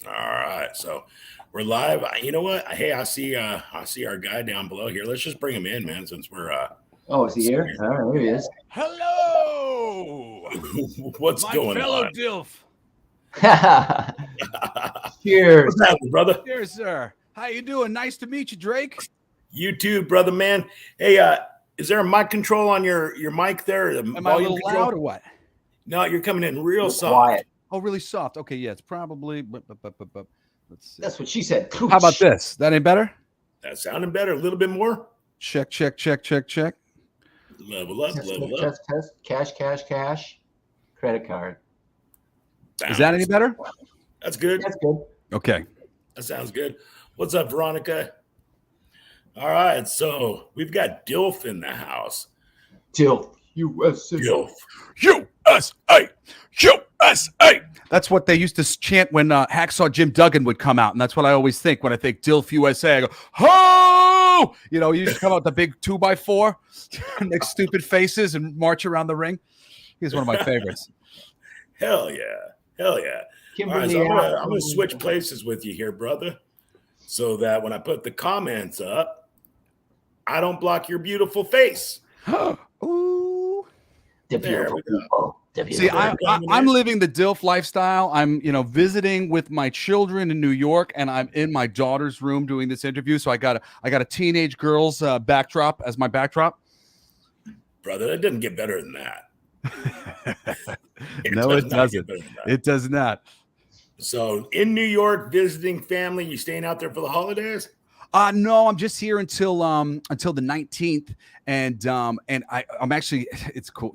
All right, so we're live. You know what? Hey, I see our guy down below here. Let's just bring him in, man, since we're Oh, is he here? All right, there he is. Hello, what's my going fellow on? DILF. Cheers. What's happening, brother? Here, sir. How you doing? Nice to meet you, Drake. You too, brother, man. Hey, is there a mic control on your mic there? Am I a little loud or what? No, you're coming in real You're soft. quiet. Oh, really soft. Okay, yeah, it's probably. Let's see. That's what she said. How about this? That ain't better? That's sounding better. A little bit more. Check. Level up, level up. Test. Cash. Credit card. Is that any better? That's good. That's good. Okay. That sounds good. What's up, Veronica? All right, so we've got Dilf in the house. Dilf. USA. Dilf. USA. That's what they used to chant when Hacksaw Jim Duggan would come out, and that's what I always think when I think Dilf USA. I go, ho! You know, you used to come out with the big 2x4, make stupid faces, and march around the ring. He's one of my favorites. Hell yeah. All right, so I'm gonna switch places with you here, brother, so that when I put the comments up, I don't block your beautiful face. Ooh. The beautiful people. See, I'm living the DILF lifestyle. I'm, visiting with my children in New York, and I'm in my daughter's room doing this interview. So I got a teenage girl's backdrop as my backdrop. Brother, it doesn't get better than that. No, it doesn't. It does not. So in New York, visiting family, you staying out there for the holidays? No, I'm just here until the 19th, and I'm actually, it's cool.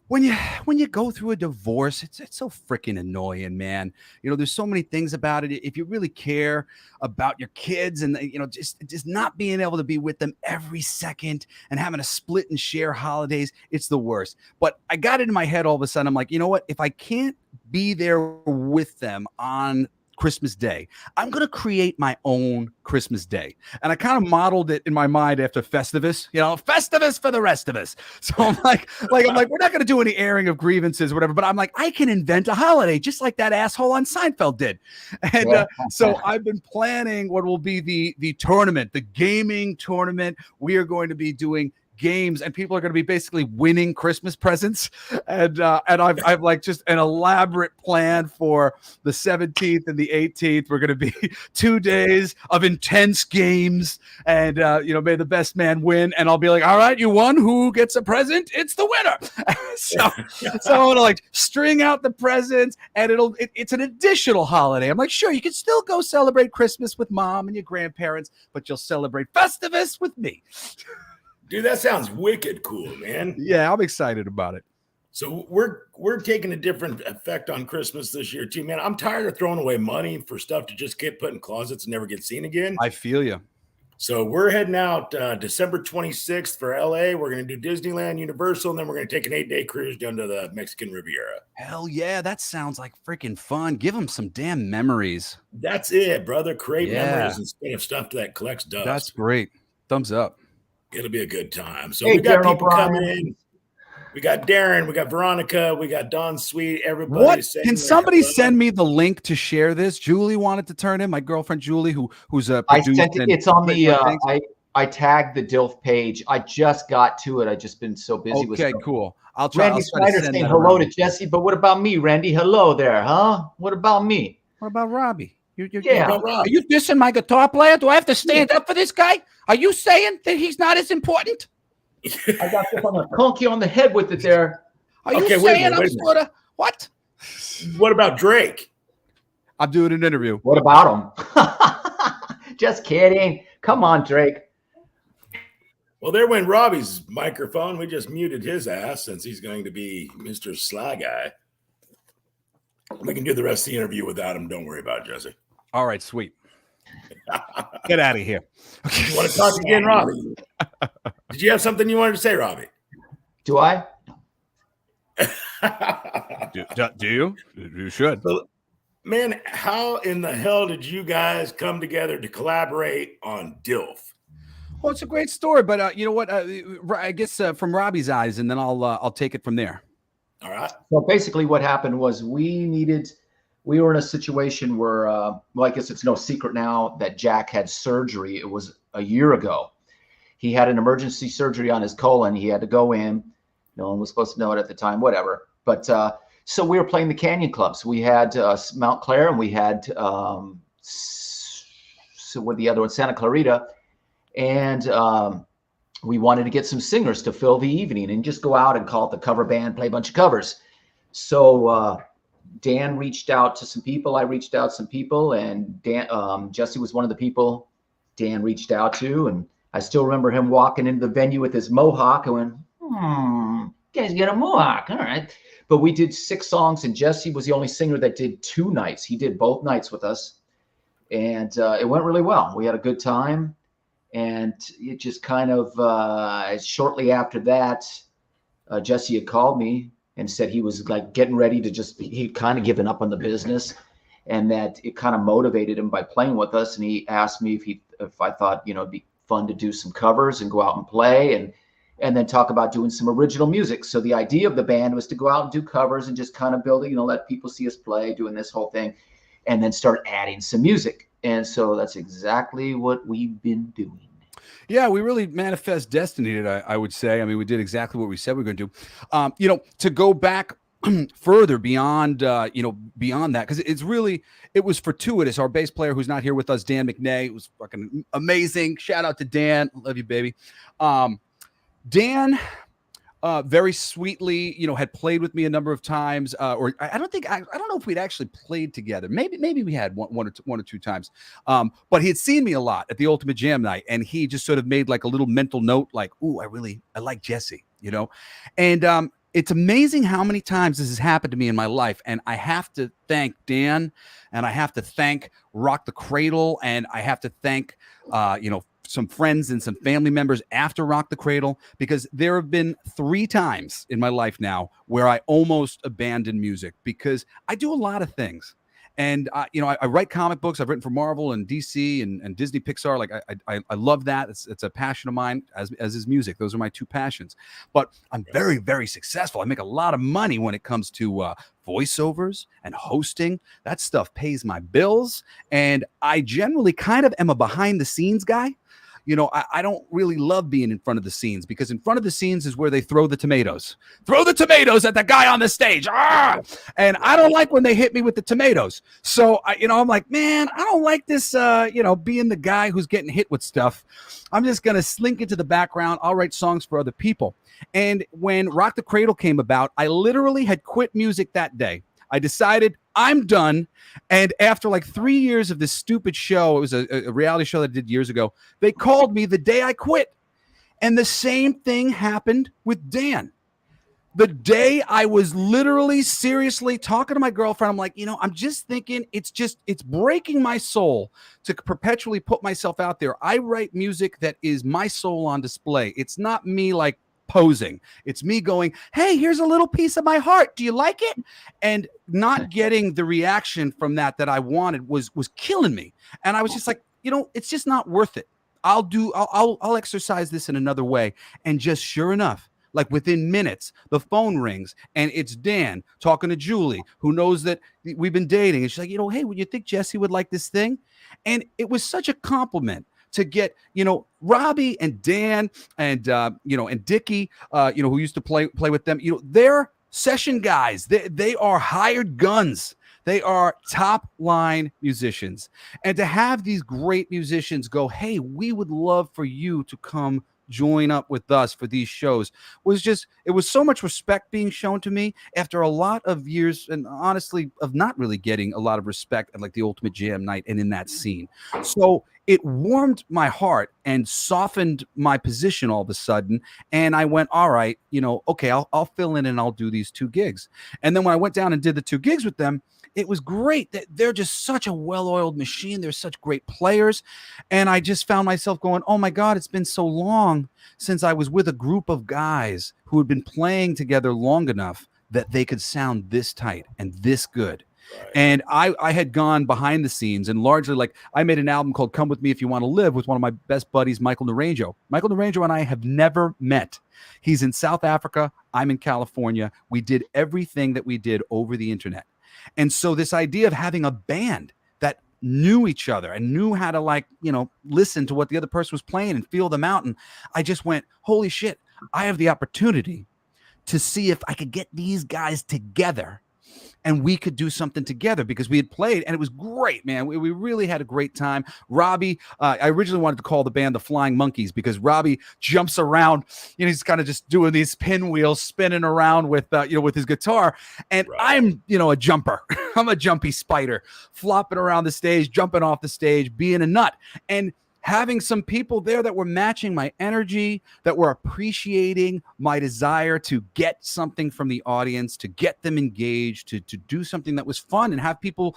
When you go through a divorce, it's so freaking annoying, man. There's so many things about it. If you really care about your kids and just not being able to be with them every second and having to split and share holidays, it's the worst. But I got it in my head all of a sudden. I'm like, you know what? If I can't be there with them on Christmas Day, I'm going to create my own Christmas Day. And I kind of modeled it in my mind after Festivus, Festivus for the rest of us. So I'm like, we're not going to do any airing of grievances or whatever, but I'm like, I can invent a holiday just like that asshole on Seinfeld did. And so I've been planning what will be the tournament, the gaming tournament. We are going to be doing games, and people are going to be basically winning Christmas presents, and I've like just an elaborate plan for the 17th and the 18th. We're going to be 2 days of intense games, and may the best man win. And I'll be like, all right, you won. Who gets a present? It's the winner. so I'm going to like string out the presents, and it's an additional holiday. I'm like, sure, you can still go celebrate Christmas with mom and your grandparents, but you'll celebrate Festivus with me. Dude, that sounds wicked cool, man. Yeah, I'm excited about it. So we're taking a different effect on Christmas this year too, man. I'm tired of throwing away money for stuff to just get put in closets and never get seen again. I feel you. So we're heading out December 26th for LA. We're going to do Disneyland, Universal, and then we're going to take an 8-day cruise down to the Mexican Riviera. Hell yeah, that sounds like freaking fun. Give them some damn memories. That's it, brother. Create memories instead of stuff that collects dust. That's great. Thumbs up. It'll be a good time. So we got people coming in. We got Darren. We got Veronica. We got Don Sweet. Everybody. What? Can somebody send me the link to share this? Julie wanted to turn in. My girlfriend Julie, who's a producer. I sent it. It's on the. I tagged the DILF page. I just got to it. I just been so busy with. Okay, cool. I'll try. Randy Snider saying hello to Jesse, but what about me, Randy? Hello there, huh? What about me? What about Robby? Yeah. Are you dissing my guitar player? Do I have to stand up for this guy? Are you saying that he's not as important? I got this on the conky on the head with it there. Are you saying I'm sort of what? What about Drake? I'm doing an interview. What about him? Just kidding. Come on, Drake. Well, there went Robbie's microphone. We just muted his ass since he's going to be Mr. Sly Guy. We can do the rest of the interview without him. Don't worry about it, Jesse. All right, sweet. Get out of here. You want to talk again, Robby? Did you have something you wanted to say, Robby? Do I? Do you? You should. So, man, how in the hell did you guys come together to collaborate on DILF? Well, it's a great story, but you know what? I guess from Robbie's eyes, and then I'll take it from there. All right. So basically what happened was we we were in a situation where, well, I guess it's no secret now that Jack had surgery. It was a year ago. He had an emergency surgery on his colon. He had to go in. No one was supposed to know it at the time, whatever. But so we were playing the Canyon Clubs. We had Mount Clair, and we had so with the other one, Santa Clarita. And we wanted to get some singers to fill the evening and just go out and call it the cover band, play a bunch of covers. So Dan reached out to some people. I reached out to some people, and Jesse was one of the people Dan reached out to. And I still remember him walking into the venue with his mohawk. I went, you guys got a mohawk. All right. But we did 6 songs, and Jesse was the only singer that did 2 nights. He did both nights with us. And it went really well. We had a good time. And it just kind of, shortly after that, Jesse had called me and said he was like getting ready to he'd kind of given up on the business, and that it kind of motivated him by playing with us. And he asked me if I thought, it'd be fun to do some covers and go out and play and then talk about doing some original music. So the idea of the band was to go out and do covers and just kind of build it, let people see us play, doing this whole thing, and then start adding some music. And so that's exactly what we've been doing. Yeah, we really manifest destiny, I would say. I mean, we did exactly what we said we were going to do. To go back further beyond, beyond that, because it was fortuitous. Our bass player, who's not here with us, Dan McNay, was fucking amazing. Shout out to Dan. Love you, baby. Dan very sweetly, had played with me a number of times, or I don't know if we'd actually played together. Maybe we had one or two times. But he had seen me a lot at the Ultimate Jam night, and he just sort of made like a little mental note, like, "Ooh, I like Jesse," And it's amazing how many times this has happened to me in my life, and I have to thank Dan, and I have to thank Rock the Cradle, and I have to thank, some friends and some family members after Rock the Cradle, because there have been 3 times in my life now where I almost abandoned music because I do a lot of things. And, I write comic books. I've written for Marvel and DC and Disney Pixar. Like I love that. It's a passion of mine, as is music. Those are my 2 passions. But I'm very, very successful. I make a lot of money when it comes to voiceovers and hosting. That stuff pays my bills. And I generally kind of am a behind the scenes guy. I don't really love being in front of the scenes, because in front of the scenes is where they throw the tomatoes. Throw the tomatoes at the guy on the stage. And I don't like when they hit me with the tomatoes. So, I'm like, man, I don't like this, being the guy who's getting hit with stuff. I'm just going to slink into the background. I'll write songs for other people. And when Rock the Cradle came about, I literally had quit music that day. I decided I'm done. And after like 3 years of this stupid show, it was a reality show that I did years ago, they called me the day I quit. And the same thing happened with Dan. The day I was literally seriously talking to my girlfriend, I'm like, I'm just thinking it's breaking my soul to perpetually put myself out there. I write music that is my soul on display. It's not me like posing. It's me going, hey, here's a little piece of my heart. Do you like it? And not getting the reaction from that I wanted was killing me. And I was just like, it's just not worth it. I'll exercise this in another way. And just sure enough, like within minutes, the phone rings and it's Dan talking to Julie, who knows that we've been dating. And she's like, hey, would you think Jesse would like this thing? And it was such a compliment to get, Robby and Dan and, and Dickie, who used to play with them, they're session guys. They are hired guns. They are top line musicians. And to have these great musicians go, hey, we would love for you to come join up with us for these shows, it was so much respect being shown to me after a lot of years, and honestly, of not really getting a lot of respect at like the Ultimate Jam night and in that scene. So it warmed my heart and softened my position all of a sudden. And I went, all right, okay, I'll fill in and I'll do these 2 gigs. And then when I went down and did the 2 gigs with them, it was great. That they're just such a well-oiled machine. They're such great players. And I just found myself going, oh my God, it's been so long since I was with a group of guys who had been playing together long enough that they could sound this tight and this good. Right. And I had gone behind the scenes, and largely, like, I made an album called Come With Me If You Want to Live with one of my best buddies, Michael Naranjo. Michael Naranjo and I have never met. He's in South Africa. I'm in California. We did everything that we did over the internet. And so this idea of having a band that knew each other and knew how to, like, you know, listen to what the other person was playing and feel them out. And I just went, holy shit, I have the opportunity to see if I could get these guys together and we could do something together, because we had played and it was great, man. We really had a great time. Robby, I originally wanted to call the band the Flying Monkeys because Robby jumps around, you know, he's kind of just doing these pinwheels, spinning around with, you know, with his guitar. And I'm, you know, a jumper. I'm a jumpy spider, flopping around the stage, jumping off the stage, being a nut. And having some people there that were matching my energy, that were appreciating my desire to get something from the audience, to get them engaged, to do something that was fun and have people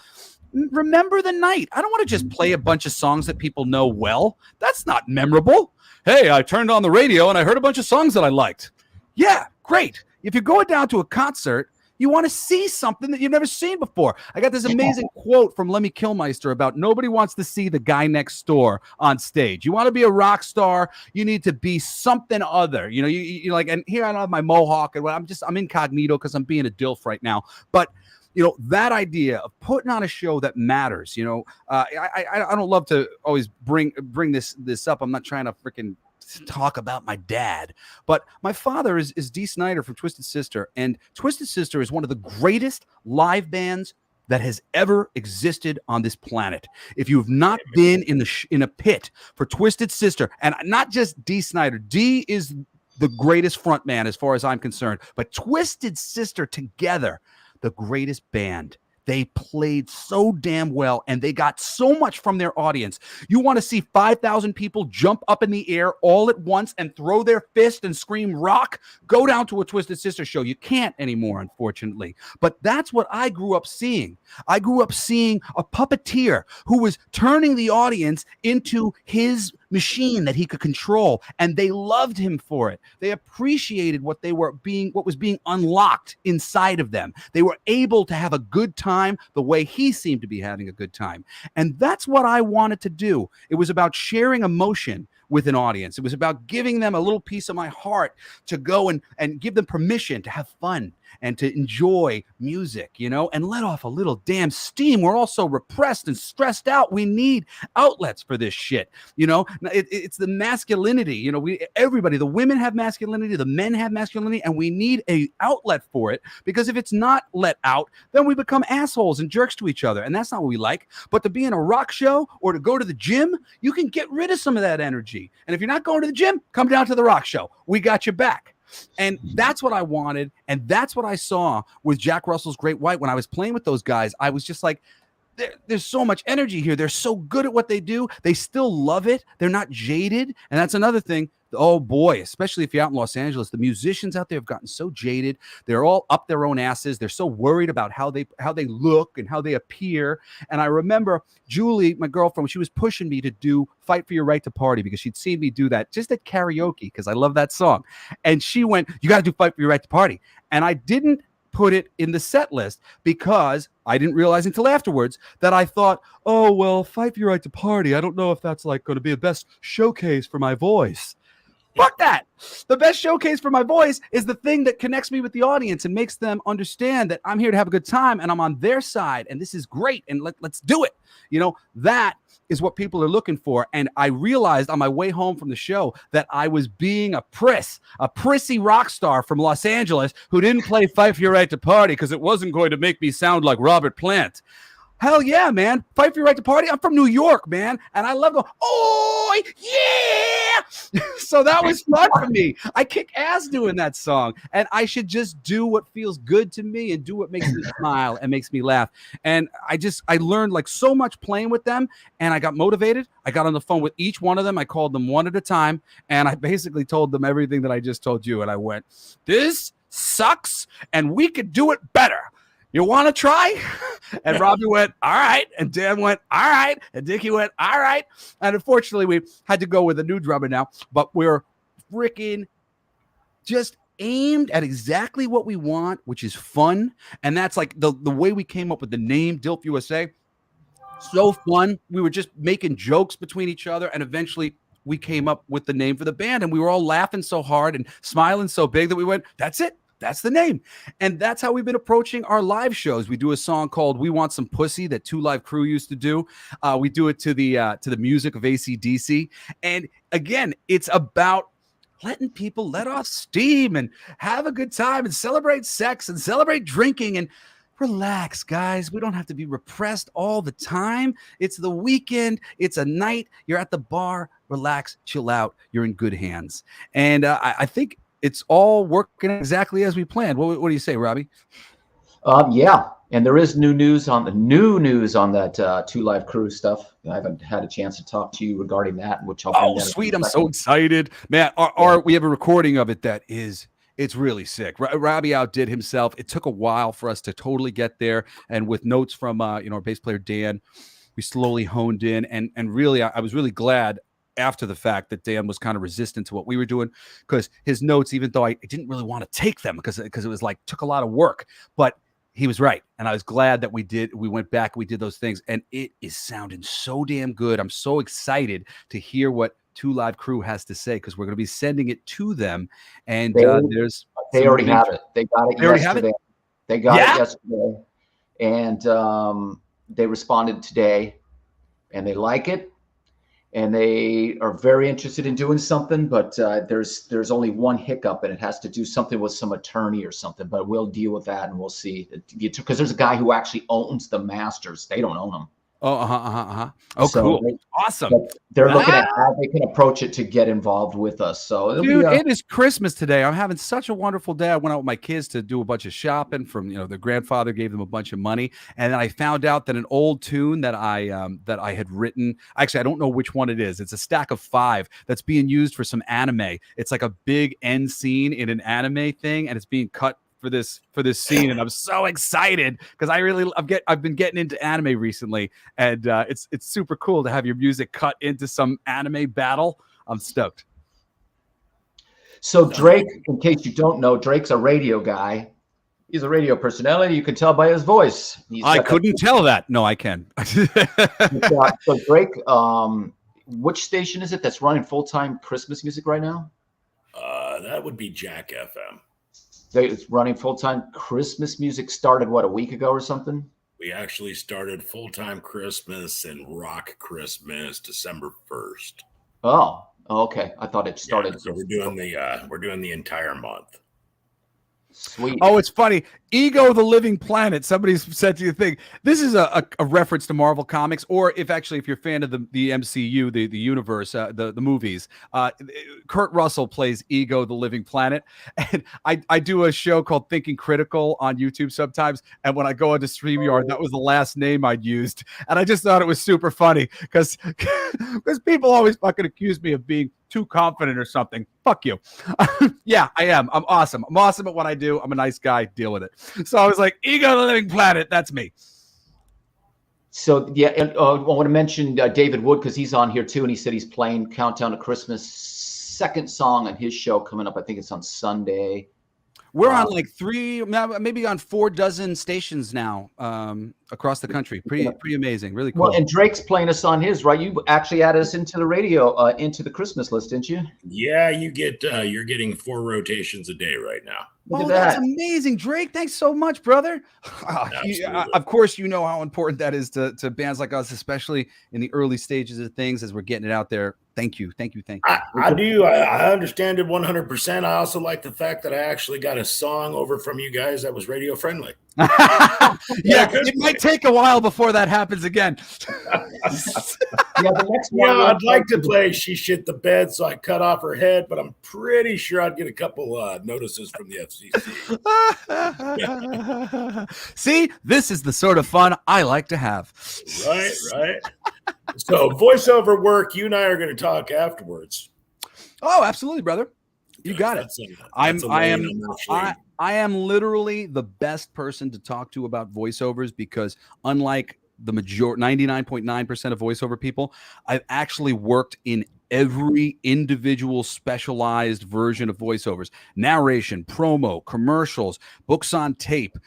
remember the night. I don't want to just play a bunch of songs that people know well. That's not memorable. Hey, I turned on the radio and I heard a bunch of songs that I liked. Yeah, great. If you're going down to a concert, you want to see something that you've never seen before. I got this amazing quote from Lemmy Kilmister about nobody wants to see the guy next door on stage. You want to be a rock star, you need to be something other. You know, you like, and here I have my mohawk and I'm incognito because I'm being a dilf right now. But you know, that idea of putting on a show that matters, you know, I don't love to always bring this up. I'm not trying to freaking talk about my dad, but my father is Dee Snider from Twisted Sister, and Twisted Sister is one of the greatest live bands that has ever existed on this planet. If you've not been in a pit for Twisted Sister, and not just Dee Snider, Dee is the greatest front man as far as I'm concerned, but Twisted Sister together, the greatest band. They played so damn well, and they got so much from their audience. You want to see 5,000 people jump up in the air all at once and throw their fist and scream rock? Go down to a Twisted Sister show. You can't anymore, unfortunately. But that's what I grew up seeing. I grew up seeing a puppeteer who was turning the audience into his machine that he could control, and they loved him for it. They appreciated what was being unlocked inside of them. They were able to have a good time the way he seemed to be having a good time. And that's what I wanted to do. It was about sharing emotion with an audience. It was about giving them a little piece of my heart to go and give them permission to have fun and to enjoy music, you know, and let off a little damn steam. We're all so repressed and stressed out. We need outlets for this shit, you know. It's the masculinity, you know. Everybody, the women have masculinity, the men have masculinity, and we need a outlet for it, because if it's not let out, then we become assholes and jerks to each other, and that's not what we like. But to be in a rock show or to go to the gym, you can get rid of some of that energy. And if you're not going to the gym, come down to the rock show. We got your back. And that's what I wanted. And that's what I saw with Jack Russell's Great White. When I was playing with those guys, I was just like, there's so much energy here. They're so good at what they do. They still love it. They're not jaded. And that's another thing. Oh boy, especially if you're out in Los Angeles, the musicians out there have gotten so jaded. They're all up their own asses. They're so worried about how they look and how they appear. And I remember Julie, my girlfriend, she was pushing me to do Fight for Your Right to Party, because she'd seen me do that just at karaoke, because I love that song. And she went, you got to do Fight for Your Right to Party. And I didn't put it in the set list because I didn't realize until afterwards that I thought, oh, well, Fight for Your Right to Party, I don't know if that's like going to be the best showcase for my voice. Fuck that. The best showcase for my voice is the thing that connects me with the audience and makes them understand that I'm here to have a good time and I'm on their side and this is great and let's do it. You know, that is what people are looking for. And I realized on my way home from the show that I was being a prissy rock star from Los Angeles who didn't play Fight for Your Right to Party because it wasn't going to make me sound like Robert Plant. Hell yeah, man. Fight for Your Right to Party. I'm from New York, man. And I love going, oh, yeah. So that was fun for me. I kick ass doing that song. And I should just do what feels good to me and do what makes me smile and makes me laugh. And I learned like so much playing with them. And I got motivated. I got on the phone with each one of them. I called them one at a time. And I basically told them everything that I just told you. And I went, this sucks. And we could do it better. You want to try? And Robby went, all right. And Dan went, all right. And Dickie went, all right. And unfortunately, we had to go with a new drummer now. But we're freaking just aimed at exactly what we want, which is fun. And that's like the way we came up with the name Dilf USA. So fun. We were just making jokes between each other. And eventually we came up with the name for the band. And we were all laughing so hard and smiling so big that we went, that's it. That's the name. And that's how we've been approaching our live shows. We do a song called We Want Some Pussy that 2 Live Crew used to do. We do it to the music of AC/DC. And again, it's about letting people let off steam and have a good time and celebrate sex and celebrate drinking and relax, guys. We don't have to be repressed all the time. It's the weekend. It's a night. You're at the bar. Relax, chill out. You're in good hands. And I think it's all working exactly as we planned. What do you say, Robby? Yeah, and there is new news on that 2 Live Crew stuff. I haven't had a chance to talk to you regarding that, which I'll bring sweet. I'm so excited, man. We have a recording of it that is. It's really sick. Robby outdid himself. It took a while for us to totally get there, and with notes from our bass player Dan, we slowly honed in. And really, I was really glad after the fact that Dan was kind of resistant to what we were doing, because his notes, even though I didn't really want to take them because it was like took a lot of work, but he was right. And I was glad that we went back, we did those things, and it is sounding so damn good. I'm so excited to hear what 2 Live Crew has to say, because we're going to be sending it to them. And they already have it. They got it yesterday. They got it yesterday. And they responded today, and they like it. And they are very interested in doing something, but there's only one hiccup, and it has to do something with some attorney or something. But we'll deal with that, and we'll see. Because there's a guy who actually owns the masters. They don't own them. Oh, so cool. Awesome. They're looking at how they can approach it to get involved with us. So dude, it is Christmas today. I'm having such a wonderful day. I went out with my kids to do a bunch of shopping from, their grandfather gave them a bunch of money. And then I found out that an old tune that I had written, actually, I don't know which one it is. It's a stack of 5 that's being used for some anime. It's like a big end scene in an anime thing, and it's being cut for this scene, and I'm so excited because I've been getting into anime recently, and it's super cool to have your music cut into some anime battle. I'm stoked. So Drake, in case you don't know, Drake's a radio guy. He's a radio personality. You can tell by his voice. I couldn't tell that. No, I can. So Drake, which station is it that's running full-time Christmas music right now? That would be Jack FM. It's running full-time Christmas music. Started a week ago or something? We actually started full-time Christmas and rock Christmas December 1st. Oh, okay. I thought it started. Yeah, so we're doing the entire month. Sweet. Oh, it's funny. Ego the Living Planet. Somebody's said to you thing. This is a reference to Marvel Comics, or if you're a fan of the MCU, the universe, the movies. Kurt Russell plays Ego the Living Planet, and I do a show called Thinking Critical on YouTube sometimes. And when I go into StreamYard, that was the last name I'd used, and I just thought it was super funny because people always fucking accuse me of being too confident or something. Fuck you. Yeah, I am. I'm awesome. I'm awesome at what I do. I'm a nice guy. Deal with it. So I was like, Ego the Living Planet. That's me. So yeah, and I want to mention David Wood, because he's on here too, and he said he's playing Countdown to Christmas, second song on his show coming up. I think it's on Sunday. We're on like 3, maybe on 4 dozen stations now across the country. Pretty amazing. Really cool. Well, and Drake's playing us on his, right? You actually added us into the radio, into the Christmas list, didn't you? Yeah, you're getting 4 rotations a day right now. Oh, that's amazing, Drake. Thanks so much, brother. Of course, you know how important that is to bands like us, especially in the early stages of things as we're getting it out there. Thank you. I do. I understand it 100%. I also like the fact that I actually got a song over from you guys that was radio friendly. Yeah, it might take a while before that happens again. The next one. Yeah, I'd like to play She Shit the Bed, so I cut off her head, but I'm pretty sure I'd get a couple notices from the FCC. See, this is the sort of fun I like to have. Right. So voiceover work, you and I are going to talk afterwards. Oh, absolutely, brother. You got it. I am literally the best person to talk to about voiceovers, because unlike the 99.9% of voiceover people, I've actually worked in every individual specialized version of voiceovers: narration, promo, commercials, books on tape,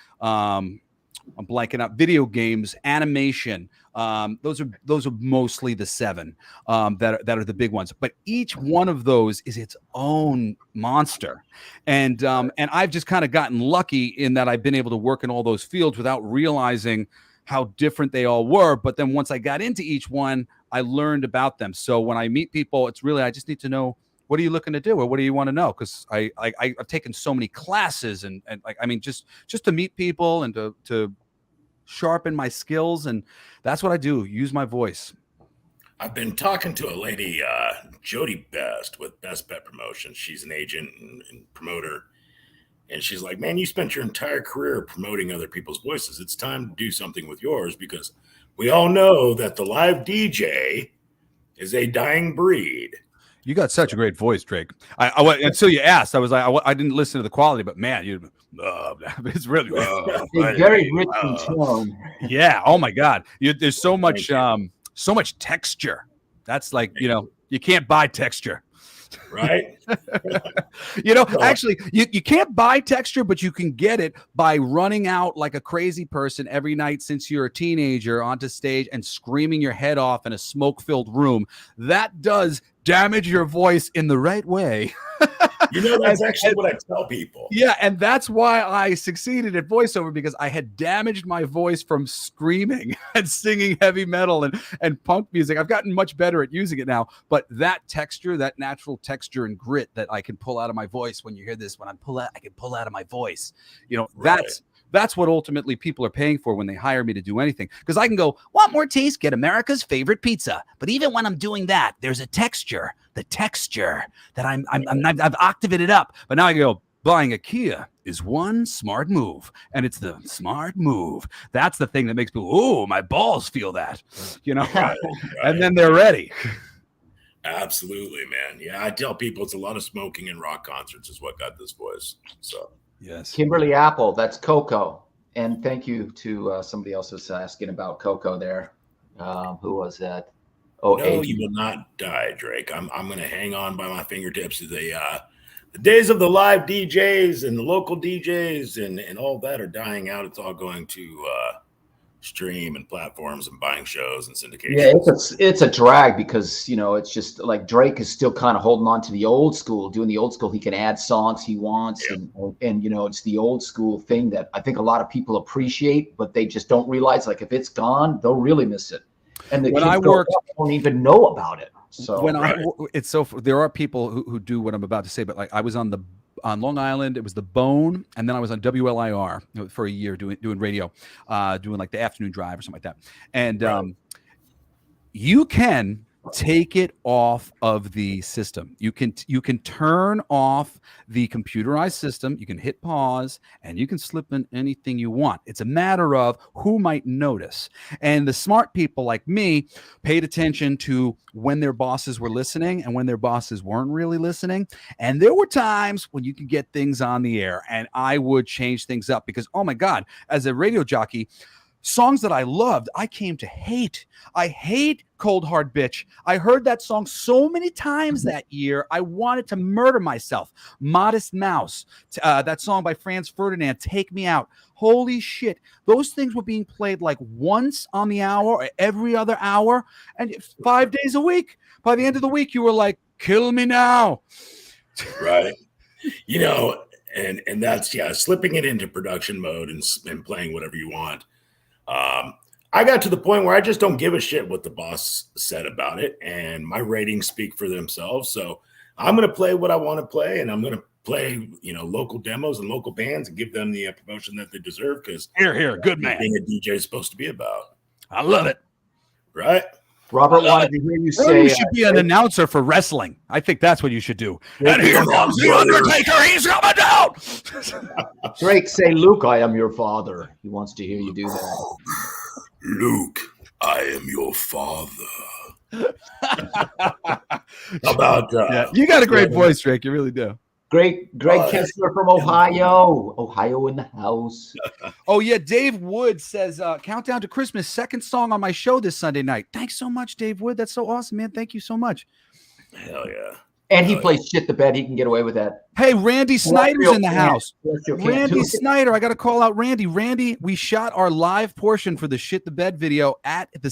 I'm blanking out. Video games, animation. Those are mostly the 7 that are the big ones. But each one of those is its own monster, and I've just kind of gotten lucky in that I've been able to work in all those fields without realizing how different they all were. But then once I got into each one, I learned about them. So when I meet people, it's really, I just need to know, what are you looking to do, or what do you want to know? Because I've taken so many classes, and like, I mean, just to meet people and to sharpen my skills, and that's what I do. Use my voice. I've been talking to a lady, Jody Best with Best Pet Promotions. She's an agent and promoter. And she's like, man, you spent your entire career promoting other people's voices. It's time to do something with yours, because we all know that the live DJ is a dying breed. You got such a great voice, Drake. I until you asked, I was like, I didn't listen to the quality, but man, it's really very rich in tone. Yeah. Oh my God. There's so much texture. That's like, you can't buy texture. Right. Actually, you can't buy texture, but you can get it by running out like a crazy person every night since you're a teenager onto stage and screaming your head off in a smoke-filled room. That does damage your voice in the right way. That's actually what I tell people. Yeah, and that's why I succeeded at voiceover, because I had damaged my voice from screaming and singing heavy metal and punk music. I've gotten much better at using it now, but that texture, that natural texture and grit that I can pull out of my voice, when you hear this, I can pull out of my voice. Right. That's what ultimately people are paying for when they hire me to do anything. Because I can go, want more taste? Get America's favorite pizza. But even when I'm doing that, there's a texture, the texture that I've octaved it up. But now I go, buying a Kia is one smart move, and it's the smart move. That's the thing that makes people, oh, my balls feel that, Right. And then they're ready. Absolutely, man. Yeah, I tell people it's a lot of smoking and rock concerts is what got this voice. So. Yes. Kimberly Apple, that's Coco. And thank you to somebody else was asking about Coco there. Who was that? Oh, no, you will not die, Drake. I'm going to hang on by my fingertips. The days of the live DJs and the local DJs and all that are dying out. It's all going to stream and platforms and buying shows and syndication. Yeah, it's a drag, because it's just like Drake is still kind of holding on to the old school, doing the old school. He can add songs he wants, Yep. and it's the old school thing that I think a lot of people appreciate, but they just don't realize, like, if it's gone, they'll really miss it. And the When kids I worked, don't even know about it. So there are people who do what I'm about to say, but like I was on Long Island, it was the Bone, and then I was on WLIR for a year doing radio, doing like the afternoon drive or something like that. And you can take it off of the system. You can turn off the computerized system. You can hit pause, and you can slip in anything you want. It's a matter of who might notice. And the smart people like me paid attention to when their bosses were listening and when their bosses weren't really listening. And there were times when you could get things on the air, and I would change things up, because, oh my God, as a radio jockey, songs that I loved, I came to hate. I hate Cold Hard Bitch. I heard that song so many times that year, I wanted to murder myself. Modest Mouse, that song by Franz Ferdinand, Take Me Out. Holy shit. Those things were being played like once on the hour or every other hour, and 5 days a week. By the end of the week, you were like, kill me now. Right. And that's, slipping it into production mode and playing whatever you want. I got to the point where I just don't give a shit what the boss said about it, and my ratings speak for themselves. So I'm going to play what I want to play, and I'm going to play, local demos and local bands and give them the promotion that they deserve. Because here, good man. Being a DJ is supposed to be about. I love it. Right. Robert wanted to hear you say you should be an announcer for wrestling. I think that's what you should do. And here comes the Undertaker. He's coming down. Drake, say, Luke, I am your father. He wants to hear you do that. Luke, I am your father. How about you got a great voice, Drake. You really do. Greg Kessler from Ohio in the house. Oh yeah, Dave Wood says Countdown to Christmas, second song on my show this Sunday night. Thanks so much, Dave Wood. That's so awesome, man. Thank you so much. Hell yeah. And he plays shit the bed. He can get away with that. Hey, Randy Snider's in the house. Randy too. Snider, I got to call out Randy. Randy, we shot our live portion for the Shit the Bed video at the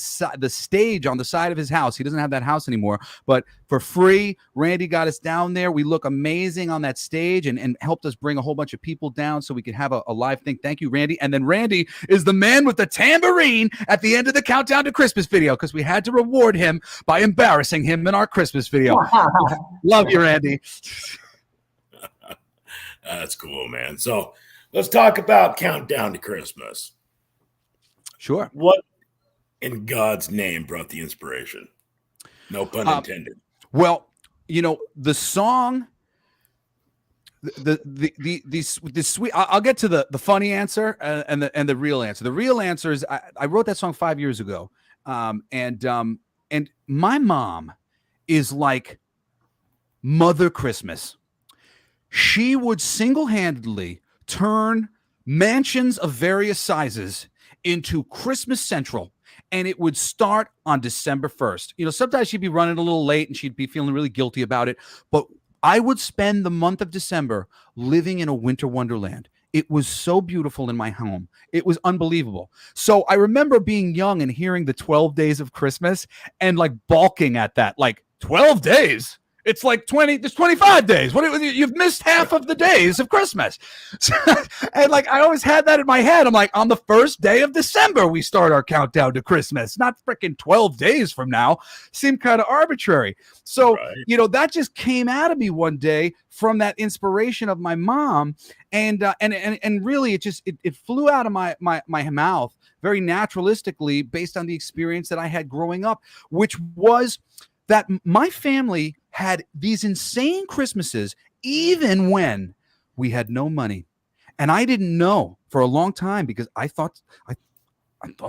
stage on the side of his house. He doesn't have that house anymore, but for free, Randy got us down there. We look amazing on that stage and helped us bring a whole bunch of people down so we could have a live thing. Thank you, Randy. And then Randy is the man with the tambourine at the end of the Countdown to Christmas video because we had to reward him by embarrassing him in our Christmas video. Love you, Randy. That's cool, man. So let's talk about Countdown to Christmas. Sure. What in God's name brought the inspiration? No pun intended. Well, the song, the sweet. I'll get to the funny answer and the real answer. The real answer is I wrote that song 5 years ago, and my mom is like Mother Christmas. She would single-handedly turn mansions of various sizes into Christmas Central, and it would start on December 1st. Sometimes she'd be running a little late and she'd be feeling really guilty about it, but I would spend the month of December living in a winter wonderland. It was so beautiful in my home. It was unbelievable. So I remember being young and hearing the 12 days of Christmas and like balking at that, like 12 days. It's like 25 days. You've missed half of the days of Christmas. And like, I always had that in my head. I'm like, on the first day of December, we start our countdown to Christmas, not freaking 12 days from now. Seemed kind of arbitrary. So, right. That just came out of me one day from that inspiration of my mom. And really it flew out of my mouth very naturalistically based on the experience that I had growing up, which was that my family had these insane Christmases, even when we had no money. And I didn't know for a long time because I thought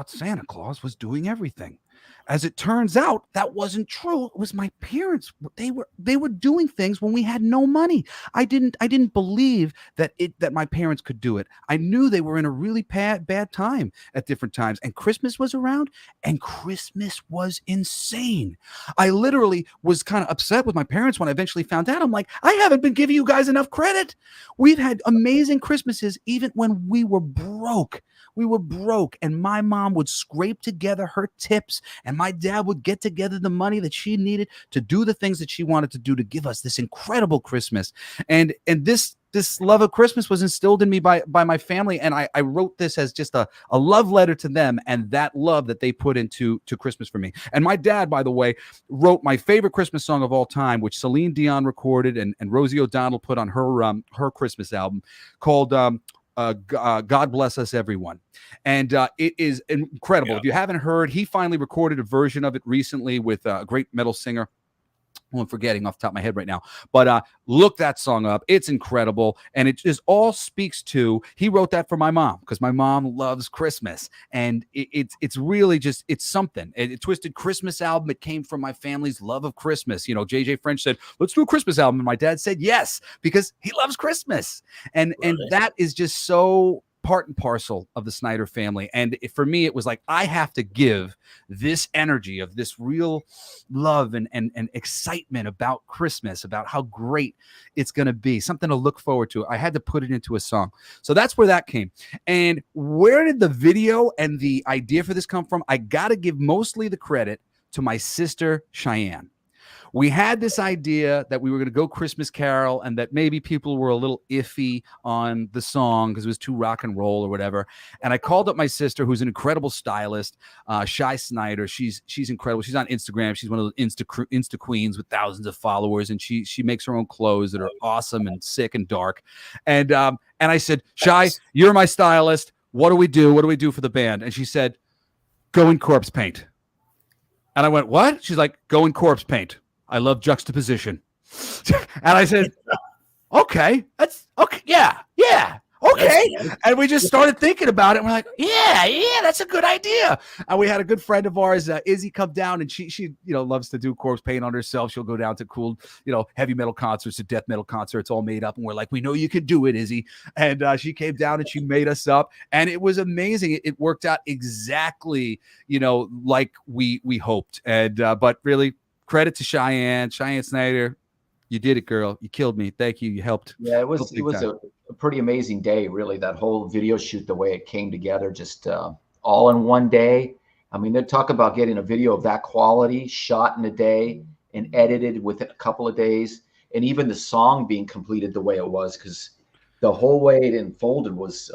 Santa Claus was doing everything. As it turns out, that wasn't true. It was my parents. They were doing things when we had no money. I didn't believe that my parents could do it. I knew they were in a really bad time at different times. And Christmas was around, and Christmas was insane. I literally was kind of upset with my parents when I eventually found out. I'm like, I haven't been giving you guys enough credit. We've had amazing Christmases even when we were broke. We were broke, and my mom would scrape together her tips, and my dad would get together the money that she needed to do the things that she wanted to do to give us this incredible Christmas. And this love of Christmas was instilled in me by my family, and I wrote this as just a love letter to them and that love that they put into Christmas for me. And my dad, by the way, wrote my favorite Christmas song of all time, which Celine Dion recorded and Rosie O'Donnell put on her Christmas album, called God Bless Us Everyone. And it is incredible. Yeah. If you haven't heard, he finally recorded a version of it recently with a great metal singer who I'm forgetting off the top of my head right now. But look that song up. It's incredible. And it just all speaks to, he wrote that for my mom because my mom loves Christmas. And it's really just, it's something. It Twisted Christmas album, it came from my family's love of Christmas. JJ French said, let's do a Christmas album. And my dad said yes, because he loves Christmas. And that is just so part and parcel of the Snider family. And for me, it was like, I have to give this energy of this real love and excitement about Christmas, about how great it's going to be, something to look forward to. I had to put it into a song. So that's where that came. And where did the video and the idea for this come from? I got to give mostly the credit to my sister, Cheyenne. We had this idea that we were going to go Christmas Carol and that maybe people were a little iffy on the song because it was too rock and roll or whatever. And I called up my sister, who's an incredible stylist, Shy Snider. She's incredible. She's on Instagram. She's one of those Insta queens with thousands of followers, and she makes her own clothes that are awesome and sick and dark. And I said, Shy, you're my stylist. What do we do? What do we do for the band? And she said, go in corpse paint. And I went, what? She's like, go in corpse paint. I love juxtaposition. And I said, okay, that's okay. Yeah. Okay. And we just started thinking about it. And we're like, yeah, that's a good idea. And we had a good friend of ours, Izzy, come down, and she loves to do corpse paint on herself. She'll go down to cool, heavy metal concerts, to death metal concerts, all made up. And we're like, we know you can do it, Izzy. And she came down and she made us up, and it was amazing. It worked out exactly, like we hoped. And, but really, credit to Cheyenne Snider. You did it, girl. You killed me. Thank you. You helped. Yeah, it was a pretty amazing day, really. That whole video shoot, the way it came together, just all in one day. I mean, they talk about getting a video of that quality shot in a day and edited within a couple of days, and even the song being completed the way it was, because the whole way it unfolded was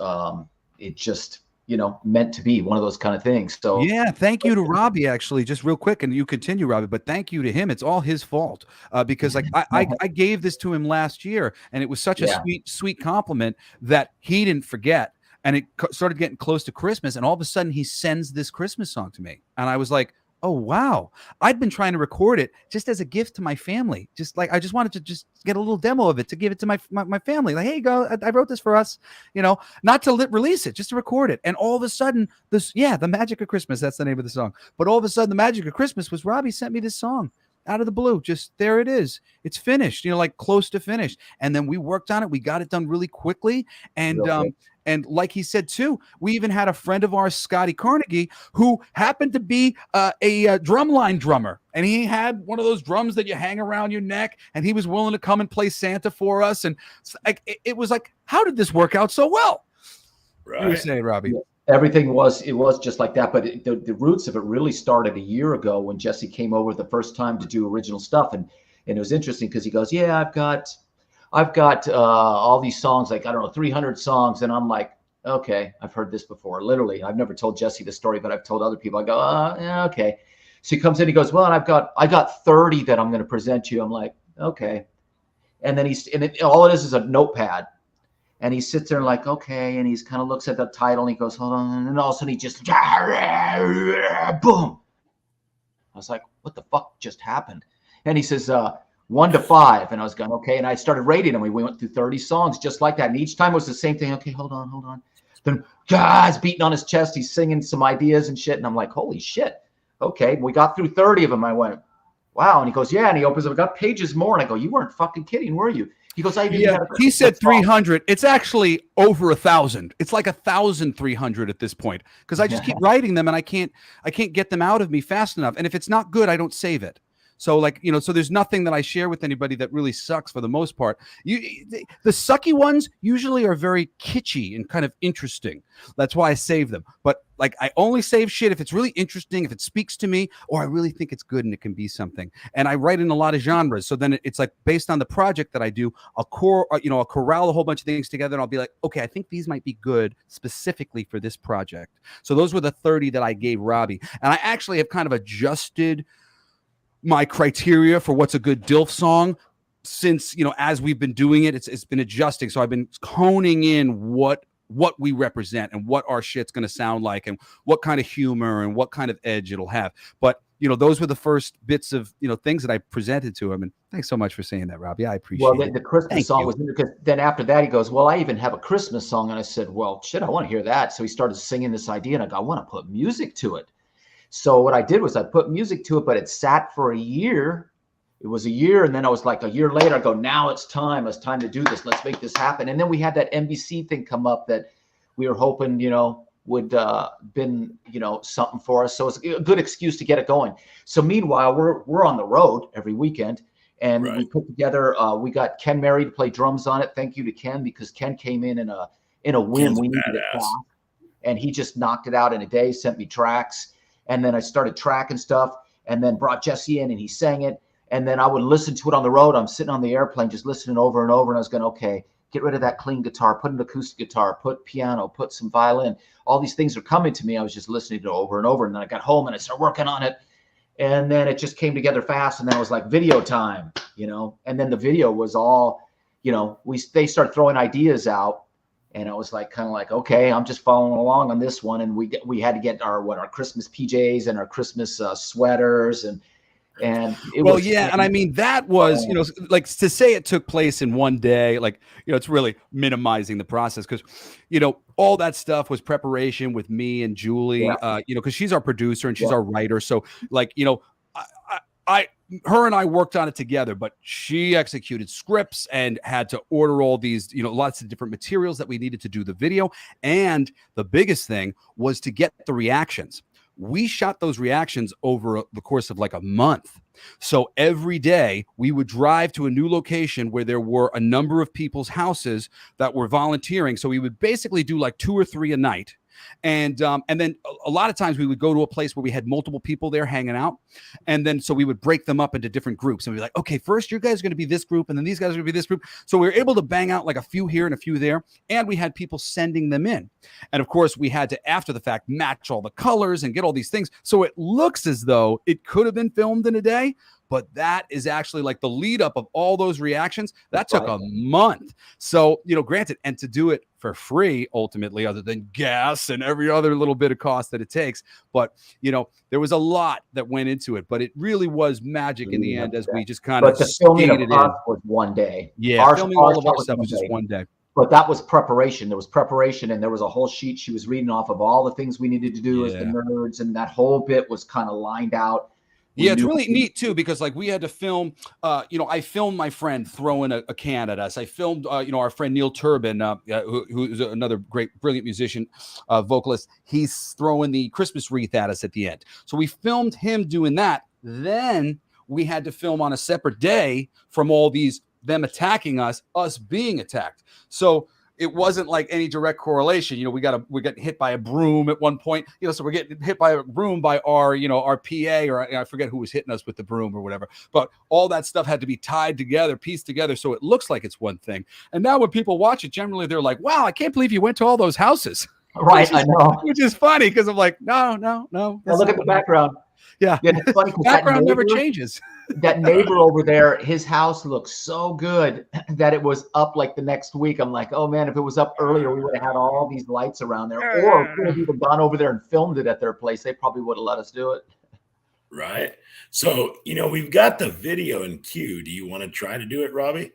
it just, you know, meant to be one of those kind of things. So yeah, thank you to Robby, actually, just real quick, and you continue, Robby, but thank you to him. It's all his fault, because like I gave this to him last year, and it was such a sweet compliment that he didn't forget. And it started getting close to Christmas, and all of a sudden he sends this Christmas song to me, and I was like, oh wow, I'd been trying to record it just as a gift to my family. Just like I just wanted to just get a little demo of it to give it to my family. Like, hey, go, I wrote this for us, you know, not to release it, just to record it. And all of a sudden, The Magic of Christmas, that's the name of the song. But all of a sudden, the magic of Christmas was Robby sent me this song out of the blue. Just there it is. It's finished, you know, like close to finished. And then we worked on it. We got it done really quickly. And like he said, too, we even had a friend of ours, Scotty Carnegie, who happened to be a drumline drummer. And he had one of those drums that you hang around your neck. And he was willing to come and play Santa for us. And it was like, how did this work out so well? Right. You were saying, Robby. Yeah. Everything was just like that. But the roots of it really started a year ago when Jesse came over the first time to do original stuff. And it was interesting because he goes, yeah, I've got all these songs, like, I don't know, 300 songs. And I'm like, okay, I've heard this before. Literally, I've never told Jesse the story, but I've told other people. I go, yeah, okay. So he comes in, he goes, well, and I got 30 that I'm going to present you. I'm like, okay. And then all it is a notepad. And he sits there like, okay. And he's kind of looks at the title and he goes, hold on. And then all of a sudden he just, boom. I was like, what the fuck just happened? And he says, 1 to 5. And I was going, okay. And I started rating them. We went through 30 songs just like that. And each time it was the same thing. Okay, hold on. Then God's beating on his chest. He's singing some ideas and shit. And I'm like, holy shit. Okay. We got through 30 of them. I went, wow. And he goes, yeah. And he opens up, I got pages more. And I go, you weren't fucking kidding, were you? He goes, he said 300. It's actually over 1,000. It's like 1,300 at this point, because I just keep writing them and I can't get them out of me fast enough. And if it's not good, I don't save it. So like, you know, so there's nothing that I share with anybody that really sucks for the most part. The sucky ones usually are very kitschy and kind of interesting. That's why I save them. But like, I only save shit if it's really interesting, if it speaks to me, or I really think it's good and it can be something. And I write in a lot of genres. So then it's like based on the project that I do, I'll corral a whole bunch of things together and I'll be like, okay, I think these might be good specifically for this project. So those were the 30 that I gave Robby. And I actually have kind of adjusted my criteria for what's a good DILF song since, you know, as we've been doing it, it's been adjusting. So I've been honing in what we represent and what our shit's going to sound like and what kind of humor and what kind of edge it'll have. But, you know, those were the first bits of, you know, things that I presented to him. And thanks so much for saying that, Robby. I appreciate it. Well, the Christmas song was, because then after that, he goes, well, I even have a Christmas song. And I said, well, shit, I want to hear that. So he started singing this idea and I go, I want to put music to it. So what I did was I put music to it, but it sat for a year. It was a year. And then I was like, a year later, I go, now it's time. It's time to do this. Let's make this happen. And then we had that NBC thing come up that we were hoping, you know, would been, you know, something for us. So it's a good excuse to get it going. So meanwhile, we're on the road every weekend. And we put together, we got Ken Mary to play drums on it. Thank you to Ken, because Ken came in a whim. We needed it fast. And he just knocked it out in a day, sent me tracks. And then I started tracking stuff and then brought Jesse in and he sang it. And then I would listen to it on the road. I'm sitting on the airplane, just listening over and over. And I was going, okay, get rid of that clean guitar, put an acoustic guitar, put piano, put some violin. All these things are coming to me. I was just listening to it over and over. And then I got home and I started working on it. And then it just came together fast. And then it was like video time, you know, and then the video was all, you know, they started throwing ideas out. And I was like, kind of like, okay, I'm just following along on this one. And we had to get our Christmas PJs and our Christmas sweaters and it well, was, yeah. And I mean, that was, you know, like to say it took place in one day, like, you know, it's really minimizing the process because, you know, all that stuff was preparation with me and Julie, you know, because she's our producer and she's our writer. So like, you know, her and I worked on it together, but she executed scripts and had to order all these, you know, lots of different materials that we needed to do the video. And the biggest thing was to get the reactions. we shot those reactions over the course of like a month. So every day we would drive to a new location where there were a number of people's houses that were volunteering. So we would basically do like 2 or 3 a night. And then a lot of times we would go to a place where we had multiple people there hanging out. And then so we would break them up into different groups and we'd be like, okay, first you guys are going to be this group. And then these guys are going to be this group. So we were able to bang out like a few here and a few there. And we had people sending them in. And of course, we had to, after the fact, match all the colors and get all these things. So it looks as though it could have been filmed in a day. But that is actually like the lead up of all those reactions. That took a month. So, granted, and to do it for free, ultimately, other than gas and every other little bit of cost that it takes. But, there was a lot that went into it. But it really was magic in the end as we just kind of the filming of us was one day. Yeah, filming all of our stuff was just one day. But that was preparation. There was preparation, and there was a whole sheet she was reading off of all the things we needed to do as the nerds, and that whole bit was kind of lined out. Yeah, it's really neat too, because like we had to film, I filmed my friend throwing a can at us. I filmed, our friend Neil Turbin, who's another great, brilliant musician, vocalist. He's throwing the Christmas wreath at us at the end. So we filmed him doing that. Then we had to film on a separate day from all them attacking us being attacked. So it wasn't like any direct correlation. We got hit by a broom at one point, so we're getting hit by a broom by our PA, or I forget who was hitting us with the broom or whatever. But all that stuff had to be tied together, pieced together. So it looks like it's one thing. And now when people watch it, generally they're like, wow, I can't believe you went to all those houses. Right. I know. Which is funny because I'm like, no. Now look at the background. Yeah. It's funny. Background never changes. That neighbor over there, his house looks so good that it was up like the next week. I'm like, oh man, if it was up earlier, we would have had all these lights around there. Or we would have even gone over there and filmed it at their place. They probably would have let us do it. Right. So, we've got the video in queue. Do you want to try to do it, Robby?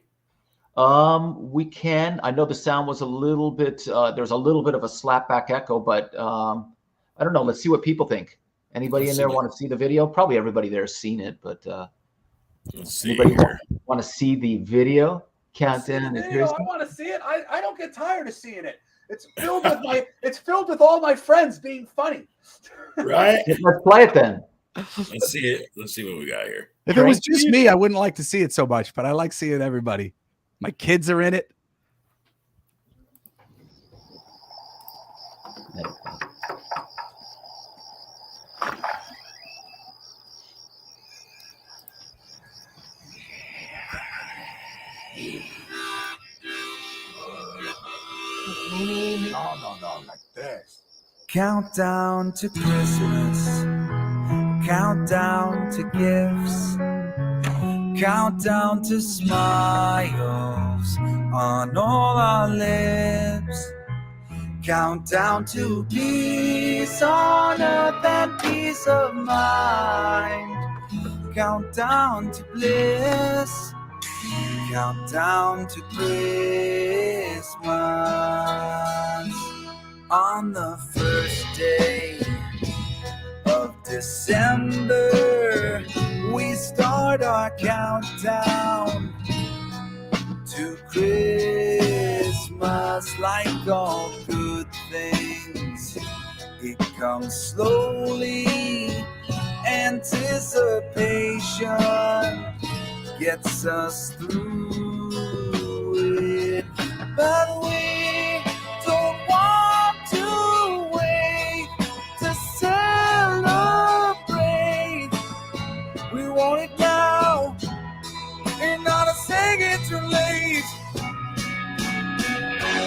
We can. I know the sound was a little bit, there's a little bit of a slapback echo, but I don't know. Let's see what people think. Anybody in there want to see the video? Probably everybody there has seen it, but let's see. Anybody want to see the video? Countdown. I want to see it. I don't get tired of seeing it. It's filled with it's filled with all my friends being funny. Right. Let's play it then. Let's see it. Let's see what we got here. If it was just me, I wouldn't like to see it so much, but I like seeing everybody. My kids are in it. No, like this. Countdown to Christmas. Countdown to gifts. Countdown to smiles on all our lips. Countdown to peace on earth and peace of mind. Countdown to bliss. Countdown to Christmas. On the first day of December, we start our countdown to Christmas. Like all good things, it comes slowly. Anticipation gets us through it, but we don't want to wait to celebrate. We want it now, and not a second too late.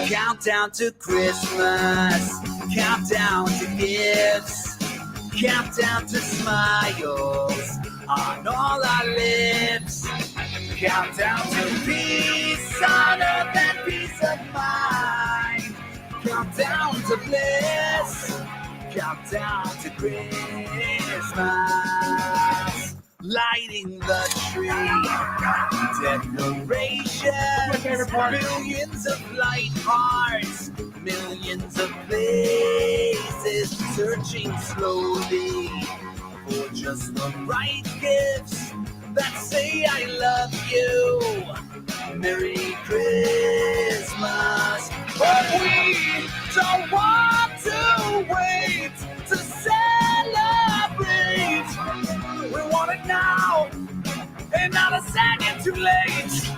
Countdown to Christmas, countdown to gifts, countdown to smiles on all our lips. Countdown to peace on earth and peace of mind. Countdown to bliss. Countdown to Christmas. Lighting the tree. Decorations. Millions of light hearts. Millions of places. Searching slowly for just the right gifts that say I love you. Merry Christmas. But we don't want to wait to celebrate. late.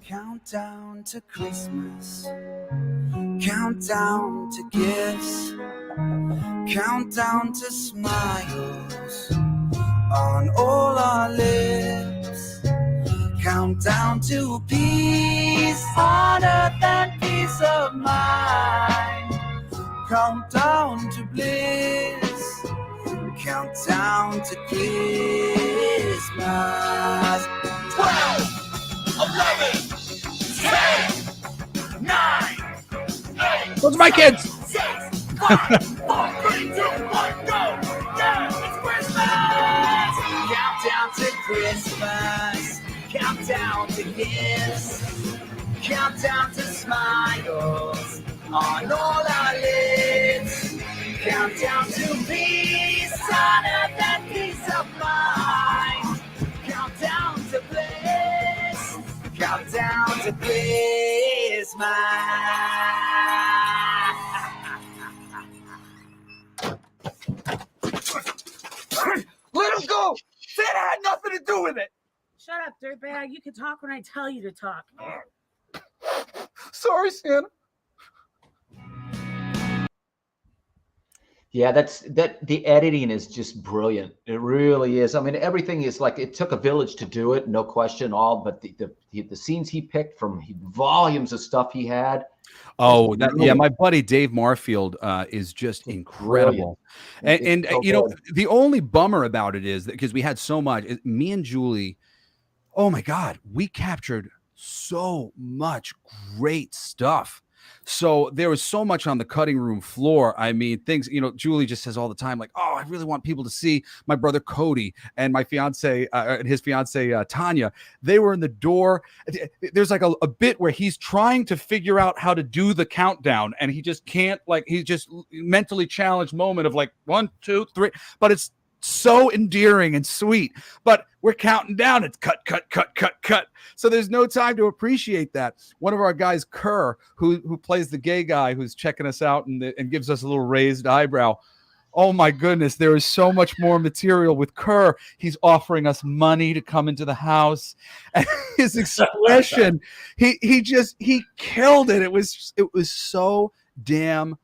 Countdown to Christmas. Countdown to gifts. Countdown to smiles on all our lips. Countdown to peace on earth and peace of mind. Countdown to bliss. Countdown to Christmas. 12, 11, 10, 9, 8. Those are my kids. 6, 5, 4, 3, 2, 1, go! Yeah, it's Christmas! Countdown to Christmas. Countdown to gifts. Countdown to smiles on all our lips. Countdown to peace on earth and peace of mind. Countdown to bliss. Countdown to Christmas. Let him go. Santa had nothing to do with it. Shut up, dirtbag. You can talk when I tell you to talk. Sorry, Santa. Yeah, the editing is just brilliant. It really is. I mean, everything is like, it took a village to do it, no question all, but the scenes he picked from volumes of stuff he had. Oh, yeah, my buddy Dave Marfield is just incredible. And so you know, good. the only bummer about it is that because we had so much, me and Julie, oh my God, we captured so much great stuff. So there was so much on the cutting room floor. I mean, things, you know, Julie just says all the time, like, oh, I really want people to see my brother Cody and my fiance and his fiance Tanya. They were in the door. There's like a bit where he's trying to figure out how to do the countdown and he just can't, like, he's just mentally challenged moment of like 1, 2, 3, but it's so endearing and sweet, but we're counting down. It's cut. So there's no time to appreciate that. One of our guys, Kerr, who plays the gay guy who's checking us out and gives us a little raised eyebrow. Oh my goodness, there is so much more material with Kerr. He's offering us money to come into the house. And his expression, he killed it. It was so damn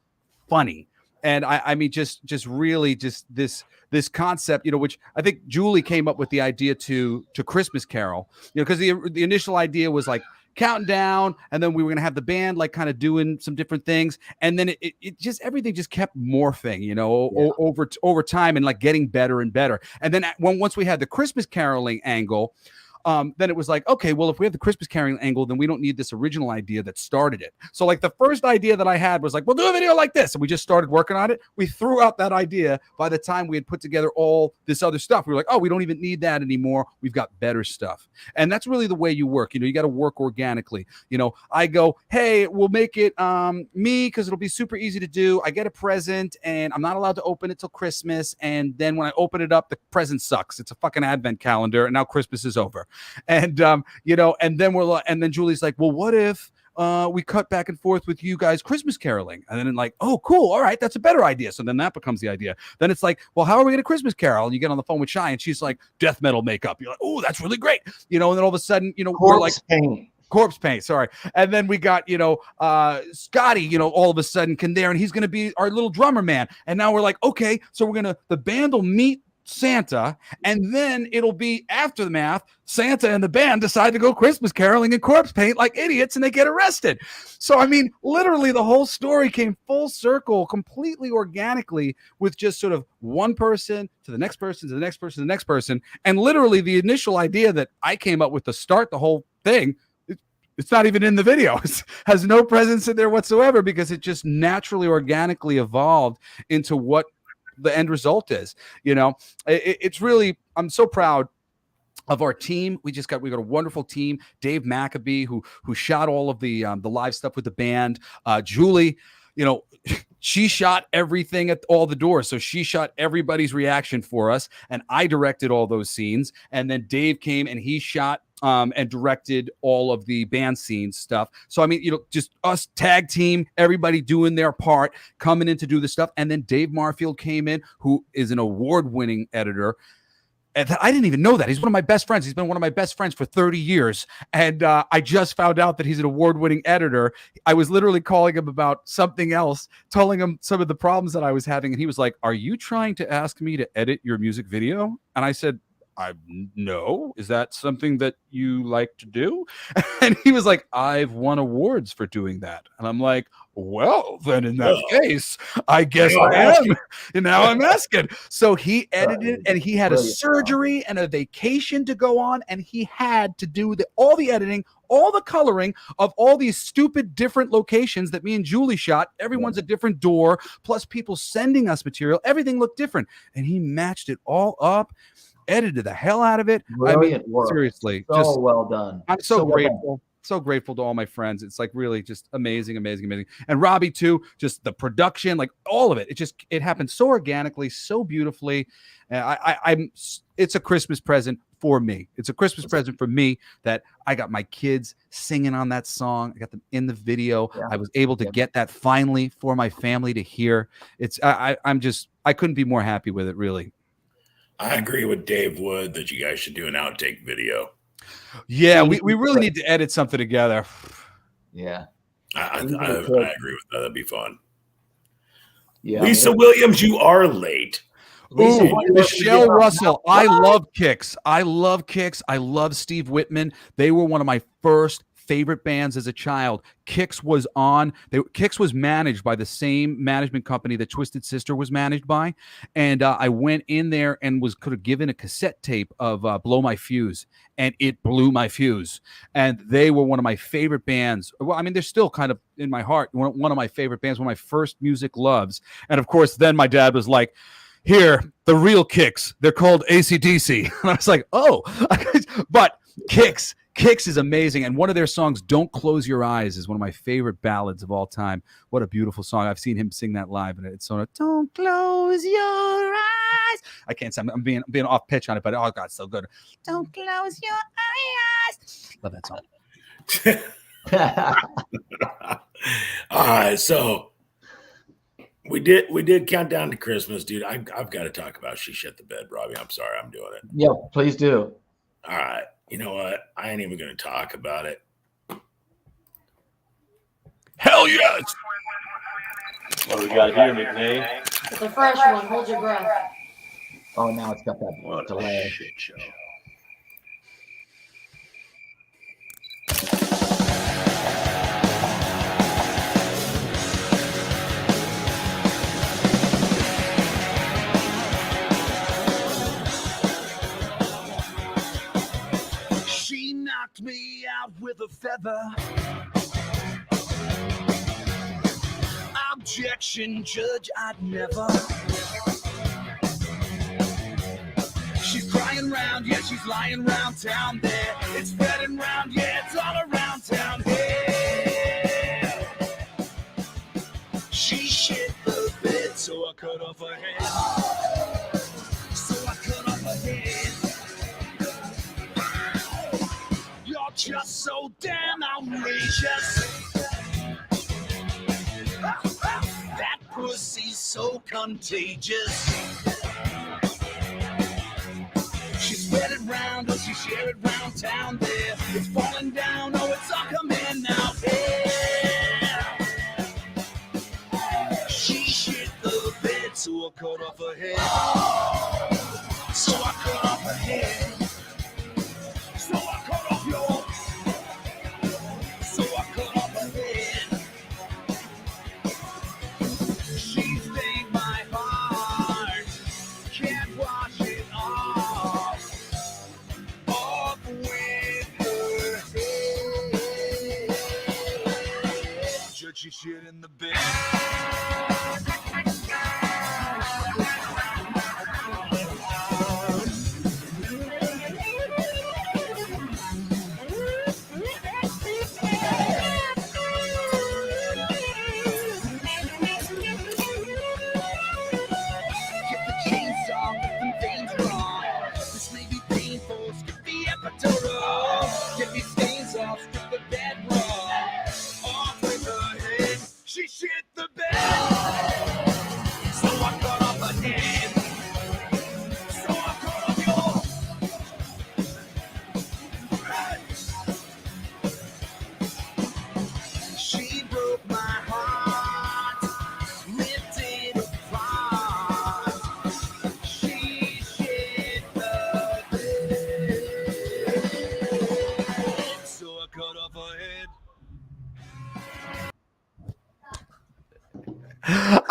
funny. And I mean, just really just this concept, you know, which I think Julie came up with the idea to Christmas Carol, you know, because the initial idea was like counting down, and then we were going to have the band like kind of doing some different things, and then it just, everything just kept morphing, you know, over time and like getting better and better. And then once we had the Christmas caroling angle, then it was like, okay, well, if we have the Christmas caroling angle, then we don't need this original idea that started it. So like the first idea that I had was like, we'll do a video like this. And we just started working on it. We threw out that idea by the time we had put together all this other stuff. We were like, oh, we don't even need that anymore. We've got better stuff. And that's really the way you work. You know, you got to work organically. You know, I go, hey, we'll make it me because it'll be super easy to do. I get a present and I'm not allowed to open it till Christmas. And then when I open it up, the present sucks. It's a fucking advent calendar. And now Christmas is over. And you know, and then Julie's like, well, what if we cut back and forth with you guys Christmas caroling? And then like, oh, cool, all right, that's a better idea. So then that becomes the idea. Then it's like, well, how are we gonna Christmas carol? And you get on the phone with Shy, and she's like, death metal makeup. You're like, oh, that's really great, you know. And then all of a sudden, you know, we're like, corpse paint, sorry. And then we got, you know, Scotty, you know, all of a sudden can there, and he's gonna be our little drummer man. And now we're like, okay, so the band will meet Santa, and then it'll be after the math, Santa and the band decide to go Christmas caroling and corpse paint like idiots, and they get arrested. So I mean, literally the whole story came full circle completely organically with just sort of one person to the next person to the next person to the next person. And literally the initial idea that I came up with to start the whole thing, it's not even in the video. It has no presence in there whatsoever because it just naturally organically evolved into what the end result is. You know, it's really, I'm so proud of our team. We got a wonderful team. Dave Maccabee, who shot all of the live stuff with the band. Julie, you know, she shot everything at all the doors. So she shot everybody's reaction for us. And I directed all those scenes. And then Dave came and he shot and directed all of the band scene stuff. So, I mean, you know, just us tag team, everybody doing their part, coming in to do the stuff. And then Dave Marfield came in, who is an award-winning editor. And I didn't even know that. He's one of my best friends. He's been one of my best friends for 30 years. And I just found out that he's an award-winning editor. I was literally calling him about something else, telling him some of the problems that I was having. And he was like, are you trying to ask me to edit your music video? And I said, no. Is that something that you like to do? And he was like, I've won awards for doing that. And I'm like, well, then in that case, I guess I am. And now I'm asking. So he edited, and he had a surgery and a vacation to go on, and he had to do all the editing, all the coloring of all these stupid different locations that me and Julie shot. Everyone's a different door, plus people sending us material. Everything looked different. And he matched it all up, edited the hell out of it. Brilliant work. Seriously. So just well done. I'm so grateful. So grateful to all my friends. It's like really just amazing. And Robby too, just the production, like all of it. It happened so organically, so beautifully. It's a Christmas present for me. It's a Christmas present for me that I got my kids singing on that song. I got them in the video. Yeah. I was able to get that finally for my family to hear. I couldn't be more happy with it, really. I agree with Dave Wood that you guys should do an outtake video. Yeah, we really need to edit something together. Yeah. I agree with that. That'd be fun. Yeah. Lisa Williams, you are late. Ooh, Michelle Russell. I love Kix. I love Steve Whitman. They were one of my first favorite bands as a child. Kix was managed by the same management company that Twisted Sister was managed by, and I went in there and could have given a cassette tape of Blow My Fuse, and it blew my fuse. And they were one of my favorite bands. Well, I mean, they're still kind of in my heart one of my favorite bands, one of my first music loves. And of course, then my dad was like, here, the real Kix. They're called AC/DC. And I was like, oh, but Kix is amazing. And one of their songs, Don't Close Your Eyes, is one of my favorite ballads of all time. What a beautiful song. I've seen him sing that live, and it's sort of, don't close your eyes. I can't say, I'm being off pitch on it, but oh God, so good. Don't close your eyes. Love that song. All right, so we did count down to Christmas, dude. I've got to talk about She Shit the Bed, Robby. I'm sorry, I'm doing it. Yeah, please do. All right. You know what? I ain't even going to talk about it. Hell yes! What do we got here, McNay? It's a fresh one. Hold your breath. Oh, now it's got that delay. Shit show. Me out with a feather. Objection, judge, I'd never. She's crying round, yeah, she's lying round town there. It's spreading round, yeah, it's all around town here. She shit the bed, so I cut off her head. Just so damn outrageous. That pussy's so contagious. She spread it round, oh, she shared it round town there. It's falling down, oh, it's all coming now. Yeah. She shit the bed, so I cut off her head. So I cut off her head. She shit in the bed. She shit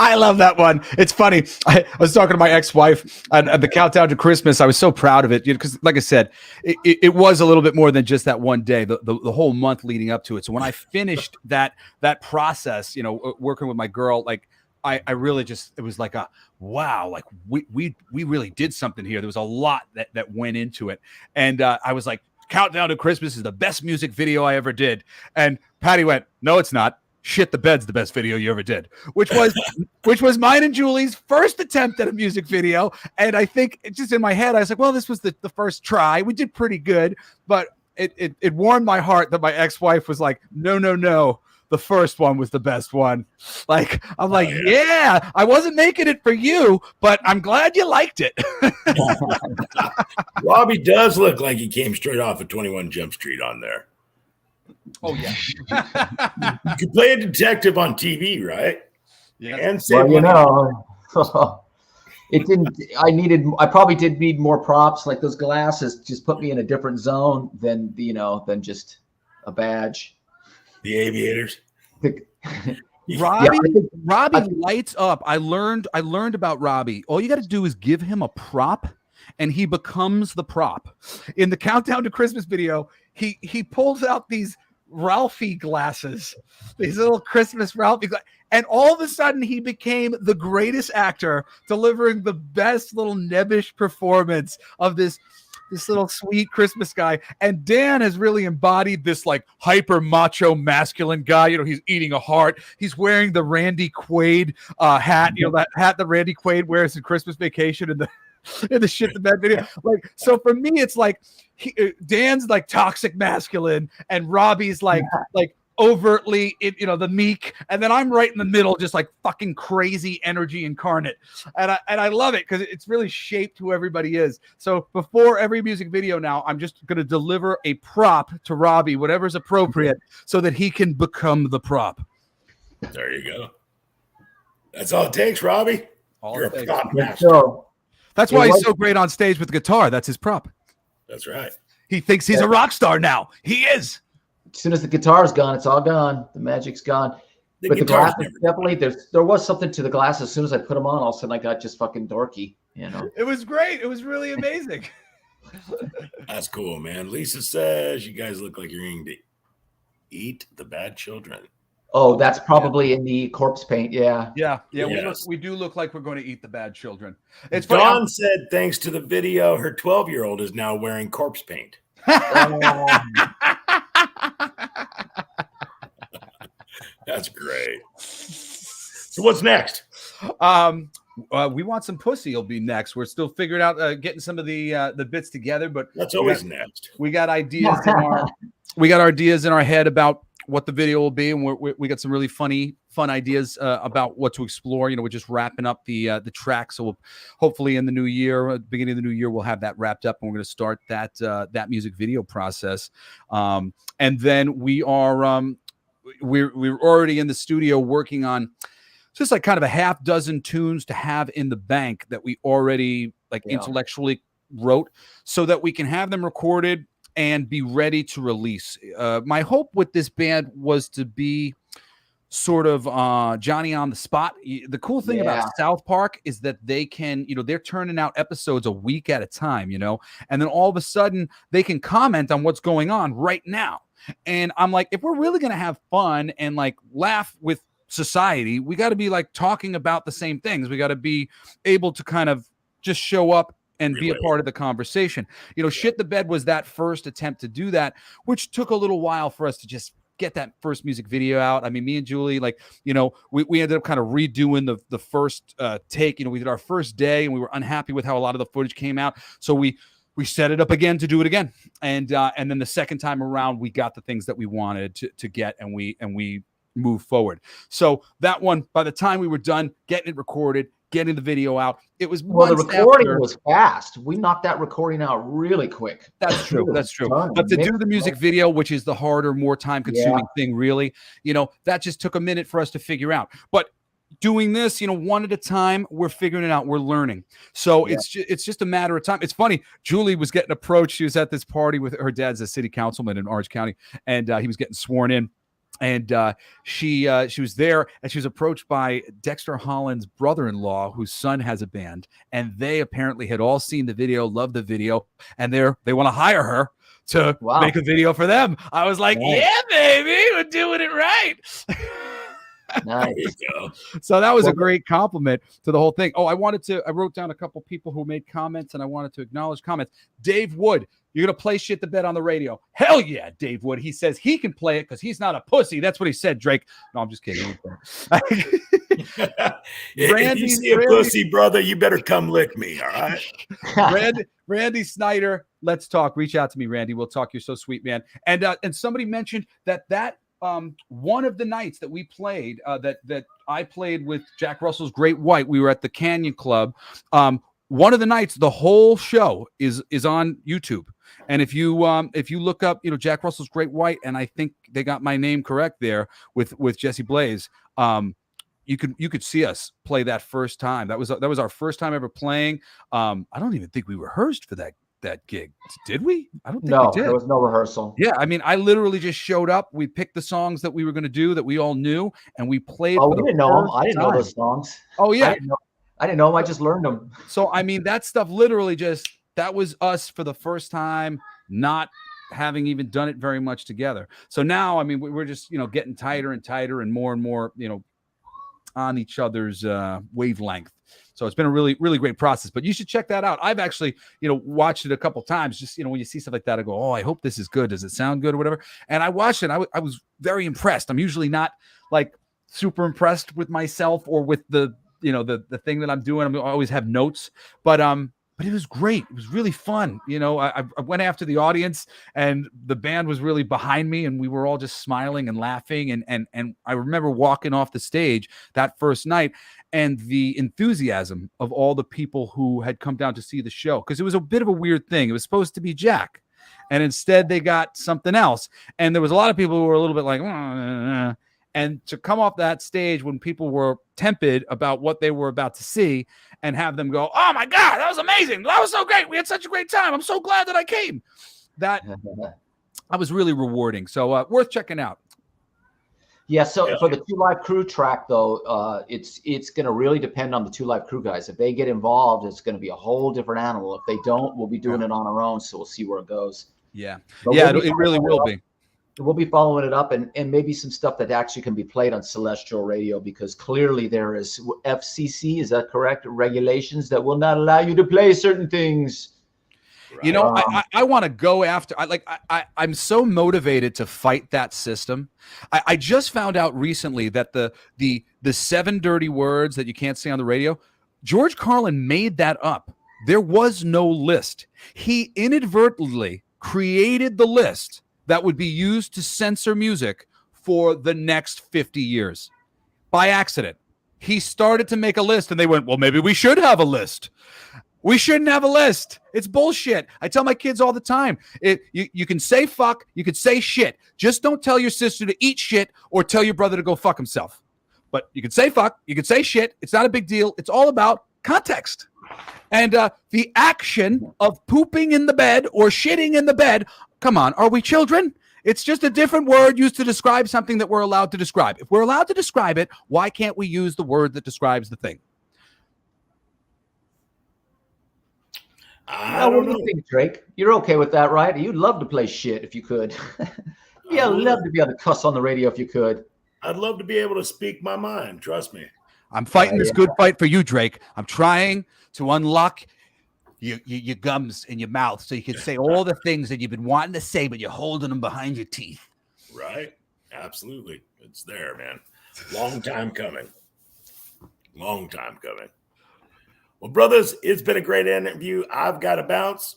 I love that one. It's funny. I was talking to my ex-wife at the countdown to Christmas. I was so proud of it because, like I said, it was a little bit more than just that one day. The whole month leading up to it. So when I finished that process, working with my girl, like I really just, it was like a wow, like we really did something here. There was a lot that went into it, and I was like, Countdown to Christmas is the best music video I ever did, and Patty went, no, it's not. Shit the Bed's the best video you ever did, which was mine and Julie's first attempt at a music video. And I think just in my head, I was like, well, this was the first try. We did pretty good, but it warmed my heart that my ex-wife was like, no. The first one was the best one. Like, I'm like, yeah, I wasn't making it for you, but I'm glad you liked it. Robby does look like he came straight off of 21 Jump Street on there. Oh, yeah. You could play a detective on TV, right? Yeah. And save money. It didn't. I probably did need more props. Like those glasses just put me in a different zone than just a badge. The aviators. Robby lights up. I learned about Robby. All you got to do is give him a prop, and he becomes the prop. In the Countdown to Christmas video, he pulls out these Ralphie glasses, these little Christmas Ralphie glasses, and all of a sudden he became the greatest actor, delivering the best little nebbish performance of this little sweet Christmas guy. And Dan has really embodied this like hyper macho masculine guy. He's eating a heart. He's wearing the Randy Quaid hat, that hat that Randy Quaid wears in Christmas Vacation in the Shit the Bed video. Like, so for me, it's like Dan's like toxic masculine, and Robby's like overtly, the meek, and then I'm right in the middle, just like fucking crazy energy incarnate, and I love it because it's really shaped who everybody is. So before every music video now, I'm just going to deliver a prop to Robby, whatever's appropriate, so that he can become the prop. There you go. That's all it takes, Robby. You're a prop master. That's why he's so great on stage with the guitar. That's his prop. That's right. He thinks he's a rock star now. He is. As soon as the guitar's gone, it's all gone. The magic's gone. But the glasses, definitely, there was something to the glasses. As soon as I put them on, all of a sudden I got just fucking dorky. It was great. It was really amazing. That's cool, man. Lisa says you guys look like you're going to eat the bad children. Oh, that's probably in the corpse paint. Yeah. Yes. We do look like we're going to eat the bad children. It's Dawn said, thanks to the video, her 12-year-old is now wearing corpse paint. That's great. So what's next? We want some pussy. Will be next. We're still figuring out getting some of the bits together, but that's always next. We got ideas in our head about what the video will be, and we got some really fun ideas about what to explore. We're just wrapping up the track, so we'll hopefully in the new year, beginning of the new year, we'll have that wrapped up, and we're going to start that music video process. And then we're already in the studio working on just like kind of a half dozen tunes to have in the bank that we already intellectually wrote, so that we can have them recorded and be ready to release. My hope with this band was to be sort of Johnny on the spot. The cool thing about South Park is that they can, they're turning out episodes a week at a time, and then all of a sudden they can comment on what's going on right now. And I'm like, if we're really going to have fun and like laugh with society, we got to be like talking about the same things. We got to be able to kind of just show up and be a part of the conversation. Shit the Bed was that first attempt to do that, which took a little while for us to just get that first music video out. I mean, me and Julie, we ended up kind of redoing the first take. We did our first day and we were unhappy with how a lot of the footage came out. So we set it up again to do it again. And then the second time around, we got the things that we wanted to get, and we moved forward. So that one, by the time we were done getting it recorded, getting the video out, it was the recording was fast. We knocked that recording out really quick. That's true. That's true. But to do the music video, which is the harder, more time consuming thing, really, that just took a minute for us to figure out. But doing this, one at a time, we're figuring it out. We're learning. So it's just a matter of time. It's funny. Julie was getting approached. She was at this party with her dad's a city councilman in Orange County, and he was getting sworn in. she was there, and she was approached by Dexter Holland's brother-in-law, whose son has a band, and they apparently had all seen the video, loved the video, and they want to hire her to make a video for them. I was like, yeah, baby, we're doing it right. Nice. So that was a great compliment to the whole thing. Oh, I wrote down a couple people who made comments, and I wanted to acknowledge comments. Dave Wood, you're going to play Shit the Bed on the radio. Hell yeah, Dave Wood. He says he can play it because he's not a pussy. That's what he said, Drake. No, I'm just kidding. If you see a pussy, brother, you better come lick me, all right? Randy Snider, let's talk. Reach out to me, Randy. We'll talk. You're so sweet, man. And somebody mentioned that one of the nights that we played, that I played with Jack Russell's Great White, we were at the Canyon Club. One of the nights, the whole show is on YouTube. And if you look up, Jack Russell's Great White, and I think they got my name correct there with Jesse Blaze, you could see us play that first time. That was our first time ever playing. I don't even think we rehearsed for that gig. Did we? I don't think we did. There was no rehearsal. Yeah, I mean, I literally just showed up. We picked the songs that we were going to do that we all knew, and we played. Oh, we didn't know them. I didn't know those songs. Oh yeah, I didn't know them. I just learned them. So I mean, that stuff literally that was us for the first time, not having even done it very much together. So now, I mean, we're just getting tighter and tighter and more on each other's wavelength. So it's been a really, really great process, but you should check that out. I've actually, watched it a couple times. Just, when you see stuff like that, I go, oh, I hope this is good. Does it sound good or whatever? And I watched it. I was very impressed. I'm usually not like super impressed with myself or with the thing that I'm doing. I always have notes, but it was great. It was really fun. I went after the audience, and the band was really behind me, and we were all just smiling and laughing. And I remember walking off the stage that first night, and the enthusiasm of all the people who had come down to see the show, because it was a bit of a weird thing. It was supposed to be Jack, and instead they got something else. And there was a lot of people who were a little bit like, and to come off that stage when people were tepid about what they were about to see and have them go, oh my God, that was amazing. That was so great. We had such a great time. I'm so glad that I came. That was really rewarding. So worth checking out. Yeah. So for the Two Live Crew track, though, it's going to really depend on the Two Live Crew guys. If they get involved, it's going to be a whole different animal. If they don't, we'll be doing it on our own. So we'll see where it goes. Yeah. But it really will be. We'll be following it up, and maybe some stuff that actually can be played on Celestial Radio, because clearly there is FCC, is that correct? Regulations that will not allow you to play certain things. Right. I want to go after. I'm so motivated to fight that system. I just found out recently that the 7 dirty words that you can't say on the radio, George Carlin made that up. There was no list. He inadvertently created the list that would be used to censor music for the next 50 years. By accident. He started to make a list, and they went, well, maybe we should have a list. We shouldn't have a list. It's bullshit. I tell my kids all the time, you can say fuck, you can say shit. Just don't tell your sister to eat shit or tell your brother to go fuck himself. But you can say fuck, you can say shit. It's not a big deal. It's all about context. And the action of pooping in the bed or shitting in the bed, come on, are we children? It's just a different word used to describe something that we're allowed to describe. If we're allowed to describe it, why can't we use the word that describes the thing? What do you think, Drake? You're okay with that, right? You'd love to play shit if you could. Yeah, I'd love to be able to cuss on the radio if you could. I'd love to be able to speak my mind. Trust me. I'm fighting this good fight for you, Drake. I'm trying to unlock your gums in your mouth so you can say all the things that you've been wanting to say, but you're holding them behind your teeth. Right. Absolutely. It's there, man. Long time coming. Long time coming. Well, brothers, it's been a great interview. I've got to bounce,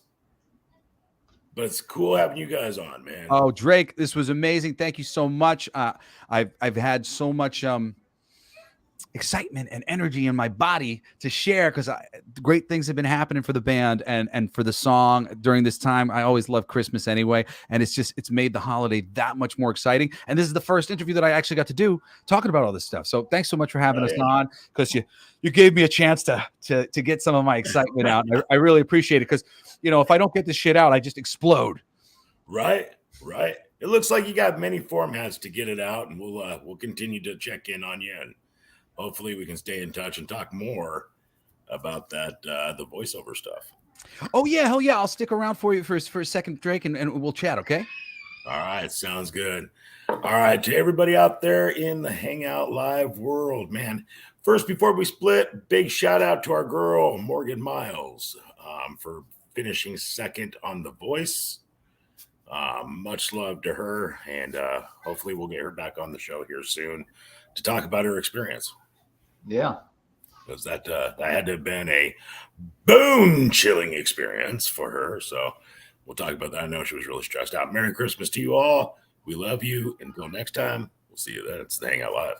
but it's cool having you guys on, man. Oh, Drake, this was amazing. Thank you so much. I've had so much excitement and energy in my body to share, because great things have been happening for the band and for the song during this time. I always love Christmas anyway, and it's made the holiday that much more exciting. And this is the first interview that I actually got to do talking about all this stuff. So thanks so much for having us on, because you gave me a chance to get some of my excitement out. I really appreciate it, because if I don't get this shit out, I just explode. Right. it looks like you got many formats to get it out, and we'll continue to check in on you, and hopefully we can stay in touch and talk more about that the voiceover stuff. Oh yeah, hell yeah! I'll stick around for you for a second, Drake, and we'll chat. Okay. All right, sounds good. All right, to everybody out there in the Hangout Live world, man. First, before we split, big shout out to our girl Morgan Miles for finishing second on The Voice. Much love to her, and hopefully we'll get her back on the show here soon to talk about her experience. Yeah, because that had to have been a bone-chilling experience for her. So we'll talk about that. I know she was really stressed out. Merry Christmas to you all. We love you. Until next time, we'll see you then. It's the Hangout Live.